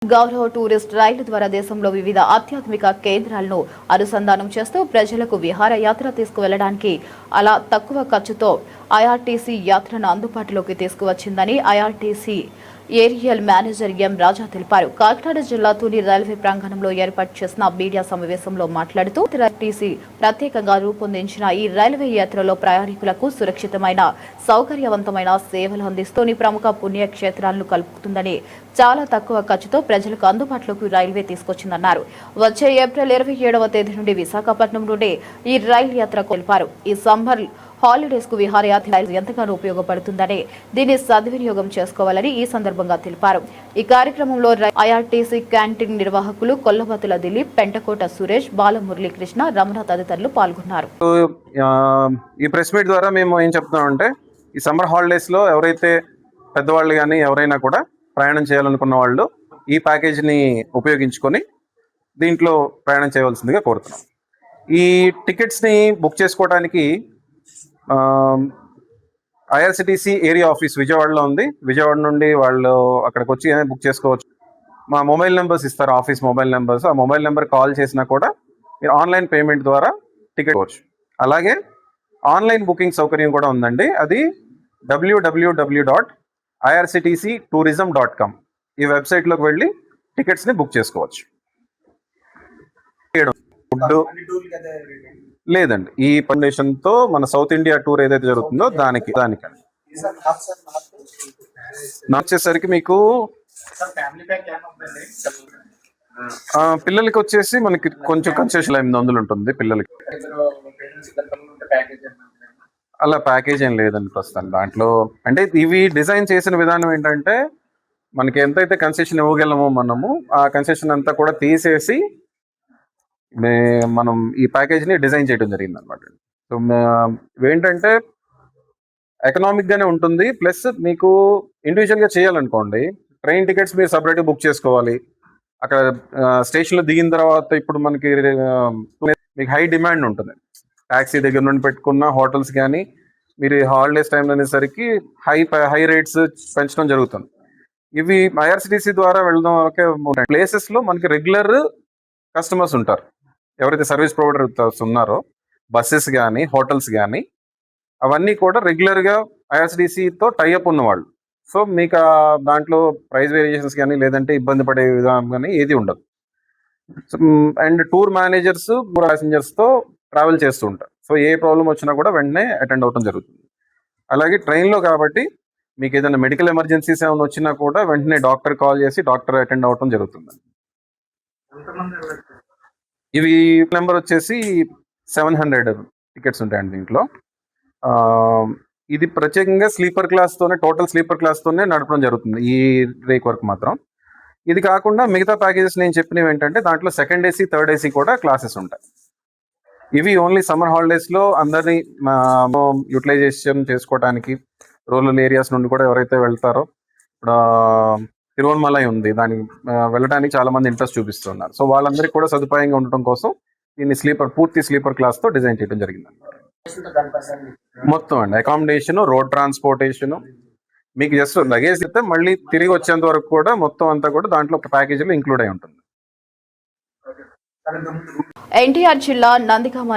గౌరవ టూరిస్ట్ రైలు ద్వారా దేశంలో వివిధ ఆధ్యాత్మిక కేంద్రాలను అనుసంధానం చేస్తూ ప్రజలకు విహారయాత్ర తీసుకువెళ్లడానికి అలా తక్కువ ఖర్చుతో ఐఆర్టీసీ యాత్రను అందుబాటులోకి తీసుకువచ్చిందని ఐఆర్టీసీ ఏరియల్ మేనేజర్ ఎం రాజా తెలిపారు. కాకినాడ జిల్లా తుని రైల్వే ప్రాంగణంలో ఏర్పాటు చేసిన మీడియా సమావేశంలో మాట్లాడుతూ ఐఆర్టీసీ ప్రత్యేకంగా రూపొందించిన ఈ రైల్వే యాత్రలో ప్రయాణికులకు సురక్షితమైన సౌకర్యవంతమైన సేవలు అందిస్తూ ప్రముఖ పుణ్యక్షేత్రాలను కలుపుతుందని చాలా తక్కువ ఖర్చుతో ప్రజలకు అందుబాటులోకి రైల్వే తీసుకొచ్చిందన్నారు. వచ్చే ఏప్రిల్ 27వ తేదీ నుండి విశాఖపట్నం నుండి ఈ రైలు యాత్ర తెలిపారు. ఈ సమ్మర్ హాలిడేస్ కు విహారయాత్ర ఎంతగానో ఉపయోగపడుతుందని దీన్ని సద్వినియోగం చేసుకోవాలని ఈ సందర్భంగా తెలిపారు. ఈ కార్యక్రమంలో ఐఆర్టీసీ క్యాంటీన్ నిర్వాహకులు కొల్లబతుల దిలీప్, పెంటకోట సురేష్, బాలమురళీకృష్ణ, రమణ తదితరులు పాల్గొన్నారు. ఈ ప్రెస్ మీట్ ద్వారా మేము ఏం చెప్తున్నామంటే, ఈ సమ్మర్ హాలిడేస్ లో ఎవరైతే పెద్దవాళ్ళు కానీ ఎవరైనా కూడా ప్రయాణం చేయాలనుకున్న వాళ్ళు ఈ ప్యాకేజీని ఉపయోగించుకొని దీంట్లో ప్రయాణం చేయవలసిందిగా కోరుతున్నాం. ఈ టికెట్స్ని బుక్ చేసుకోవడానికి ఐఆర్సిటీసీ ఏరియా ఆఫీస్ విజయవాడలో ఉంది. విజయవాడ నుండి వాళ్ళు అక్కడికి వచ్చి బుక్ చేసుకోవచ్చు. మా మొబైల్ నెంబర్స్ ఇస్తారు, ఆఫీస్ మొబైల్ నెంబర్స్. ఆ మొబైల్ నెంబర్ కాల్ చేసినా కూడా మీరు ఆన్లైన్ పేమెంట్ ద్వారా టికెట్ ఇవ్వచ్చు. అలాగే ఆన్లైన్ బుకింగ్ సౌకర్యం కూడా ఉందండి. అది www.irctctourism.com ఈ వెబ్సైట్లోకి వెళ్ళి టికెట్స్ని బుక్ చేసుకోవచ్చు. లేదండి, ఈ ఫౌండేషన్తో మన సౌత్ ఇండియా టూర్ ఏదైతే జరుగుతుందో దానికి వచ్చేసరికి మీకు పిల్లలకి వచ్చేసి మనకి కొంచెం కన్సెషన్ 800 ఉంటుంది పిల్లలకి. అలా ప్యాకేజ్ ఏం లేదండి ప్రస్తుతం దాంట్లో. అంటే ఇవి డిజైన్ చేసిన విధానం ఏంటంటే, మనకి ఎంతైతే కన్సెషన్ ఇవ్వగలమో మనము ఆ కన్సెషన్ అంతా కూడా తీసేసి మనం ఈ ప్యాకేజ్ని డిజైన్ చేయడం జరిగింది అనమాట. సో ఏంటంటే ఎకనామిక్గానే ఉంటుంది. ప్లస్ మీకు ఇండివిజువల్గా చేయాలనుకోండి, ట్రైన్ టికెట్స్ మీరు సపరేట్గా బుక్ చేసుకోవాలి. అక్కడ స్టేషన్లో దిగిన తర్వాత ఇప్పుడు మనకి మీకు హై డిమాండ్ ఉంటుంది. ట్యాక్సీ దగ్గర నుండి పెట్టుకున్న హోటల్స్ కానీ మీరు హాలిడేస్ టైంలో అనేసరికి హై రేట్స్ పెంచడం జరుగుతుంది. ఇవి ఐఆర్సిటీసీ ద్వారా వెళ్ళడం వరకే ప్లేసెస్లో మనకి రెగ్యులర్ కస్టమర్స్ ఉంటారు. ఎవరైతే సర్వీస్ ప్రొవైడర్స్ ఉన్నారో బస్సెస్ కానీ హోటల్స్ కానీ అవన్నీ కూడా రెగ్యులర్గా ఐఆర్సిటీసీతో టైఅప్ ఉన్నవాళ్ళు. సో మీకు దాంట్లో ప్రైస్ వేరియేషన్స్ కానీ లేదంటే ఇబ్బంది పడే విధానం కానీ ఏది ఉండదు. అండ్ టూర్ మేనేజర్స్ ప్యాసింజర్స్తో ట్రావెల్ చేస్తూ ఉంటారు. సో ఏ ప్రాబ్లం వచ్చినా కూడా వెంటనే అటెండ్ అవ్వడం జరుగుతుంది. అలాగే ట్రైన్లో కాబట్టి మీకు ఏదైనా మెడికల్ ఎమర్జెన్సీస్ ఏమైనా వచ్చినా కూడా వెంటనే డాక్టర్ కాల్ చేసి డాక్టర్ అటెండ్ అవ్వడం జరుగుతుంది. ఇవి నెంబర్ వచ్చేసి 700 టికెట్స్ ఉంటాయండి దీంట్లో. ఇది ప్రత్యేకంగా స్లీపర్ క్లాస్తోనే, టోటల్ స్లీపర్ క్లాస్తోనే నడపడం జరుగుతుంది ఈ రేక్ వరకు మాత్రం. ఇది కాకుండా మిగతా ప్యాకేజెస్ నేను చెప్పినవి ఏంటంటే దాంట్లో సెకండ్ ఏసీ, థర్డ్ ఏసీ కూడా క్లాసెస్ ఉంటాయి. ఇవి ఓన్లీ సమ్మర్ హాలిడేస్లో అందరినీ యూటిలైజేషన్ చేసుకోవడానికి రూరల్ ఏరియాస్ నుండి కూడా ఎవరైతే వెళ్తారో, ఇప్పుడు తిరువణమలై ఉంది, దానికి వెళ్ళడానికి చాలా మంది ఇంట్రెస్ట్ చూపిస్తున్నారు. సో వాళ్ళందరికీ కూడా సదుపాయంగా ఉండటం కోసం దీన్ని పూర్తి స్లీపర్ క్లాస్తో డిజైన్ చేయడం జరిగింది. మొత్తం అండి అకామిడేషన్, రోడ్ ట్రాన్స్పోర్టేషన్, మీకు జస్ట్ లగేజ్ అయితే మళ్ళీ తిరిగి వచ్చేంత వరకు కూడా మొత్తం అంతా కూడా దాంట్లో ఒక ప్యాకేజీలో ఇంక్లూడ్ అయి ఉంటుంది. ఎన్టీఆర్ జిల్లా నందిగామ